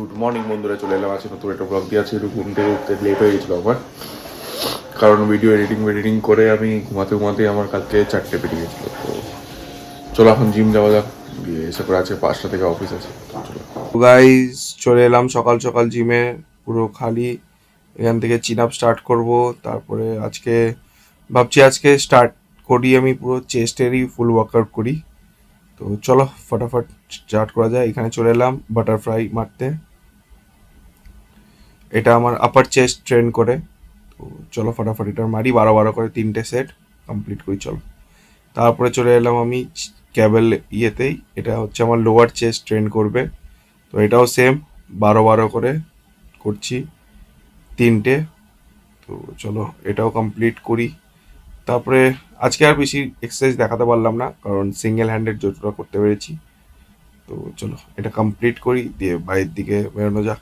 Good morning বন্ধুরা, চলে এলাম আছে নতুন একটা ব্লগ দিয়ে। আছে একটু ঘুম থেকে উঠতে লেট হয়ে গেছিলো আমার, কারণ ভিডিও এডিটিং করে আমি ঘুমাতে আমার কালকে 4টে বেরিয়ে গেছিলো। তো চলো এখন জিম যাওয়া যাক, দিয়ে এসে করে আছে 5টা থেকে অফিস আছে। চলো গাইজ, চলে এলাম সকাল সকাল জিমে, পুরো খালি। এখান থেকে চিন আপ স্টার্ট করব, তারপরে ভাবছি আজকে স্টার্ট করি আমি পুরো চেস্টেরই ফুল ওয়ার্কআউট করি। তো চলো ফটাফট স্টার্ট করা যায়। এখানে চলে এলাম বাটারফ্লাই মারতে, এটা আমার আপার চেস্ট ট্রেন করে। তো চলো ফটাফট এটা মারি 12 করে 3টে সেট কমপ্লিট করি। চলো তারপরে চলে এলাম আমি ক্যাবেল ইয়েতেই, এটা হচ্ছে আমার লোয়ার চেস্ট ট্রেন করবে। তো এটাও সেম 12 করে করছি 3টে। তো চলো এটাও কমপ্লিট করি। তারপরে আজকে আর বেশি এক্সারসাইজ দেখাতে পারলাম না, কারণ সিঙ্গেল হ্যান্ডেড যতটা করতে পেরেছি। তো চলো এটা কমপ্লিট করি, দিয়ে বাইরের দিকে বেরোনো যাক।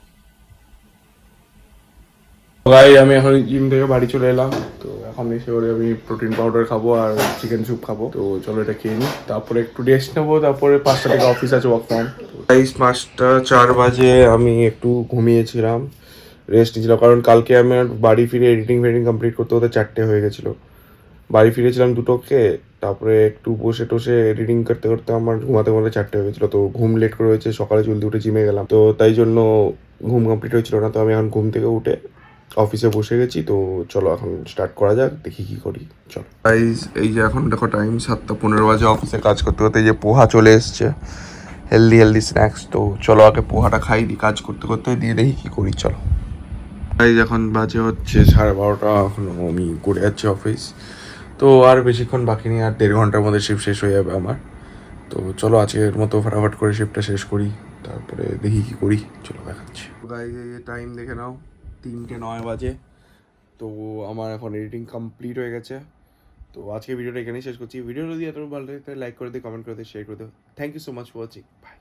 ভাই আমি এখন জিম থেকে বাড়ি চলে এলাম। তো এখন এসে করে আমি প্রোটিন পাউডার খাবো আর চিকেন স্যুপ খাবো। তো চলো এটা খেয়ে নিই, তারপরে একটু রেস্ট নেবো। তারপরে 5টা থেকে অফিস আছে, ওয়ার্ক ফ্রম। 5টা 4 বাজে আমি একটু ঘুমিয়েছিলাম, রেস্ট নিয়েছিলাম, কারণ কালকে আমার বাড়ি ফিরে এডিটিং কমপ্লিট করতে 4টে হয়ে গেছিলো। বাড়ি ফিরেছিলাম 2টোকে, তারপরে একটু বসে টসে এডিটিং করতে করতে আমার ঘুমাতে 4টে হয়ে গেছিলো। তো ঘুম লেট করে হয়েছে, সকালে জলদি উঠে জিমে গেলাম, তো তাই জন্য ঘুম কমপ্লিট হয়েছিল না। তো আমি এখন ঘুম থেকে উঠে অফিসে বসে গেছি। তো চলো এখন স্টার্ট করা যাক, দেখি কি করি। চলো গাইস, এই যে এখন দেখো টাইম 7:15 বাজে। অফিসে কাজ করতে করতে এই যে পোহা চলে এসছে, হেলদি স্ন্যাক্স। তো চলো আগে পোহাটা খাই, দিই কাজ করতে করতে, দিয়ে দেখি কি করি। চলো গাইস, এখন বাজে হচ্ছে 12:30, এখন আমি করে যাচ্ছি অফিস। তো আর বেশিক্ষণ বাকি নেই, আর 1.5 ঘন্টার মধ্যে শিফট শেষ হয়ে যাবে আমার। তো চলো আজকের মতো ফটাফট করে শিফটটা শেষ করি, তারপরে দেখি কি করি। চলো দেখাচ্ছি। গাইস এই টাইম দেখে নাও, 3:09 বাজে। তো আমার এখন এডিটিং কমপ্লিট হয়ে গেছে। তো আজকে ভিডিওটা এখানেই শেষ করছি। ভিডিও যদি এত ভালো লাগে তাহলে লাইক করে দিও, কমেন্ট করে দিও, শেয়ার করে দিও। Thank you so much for watching. By.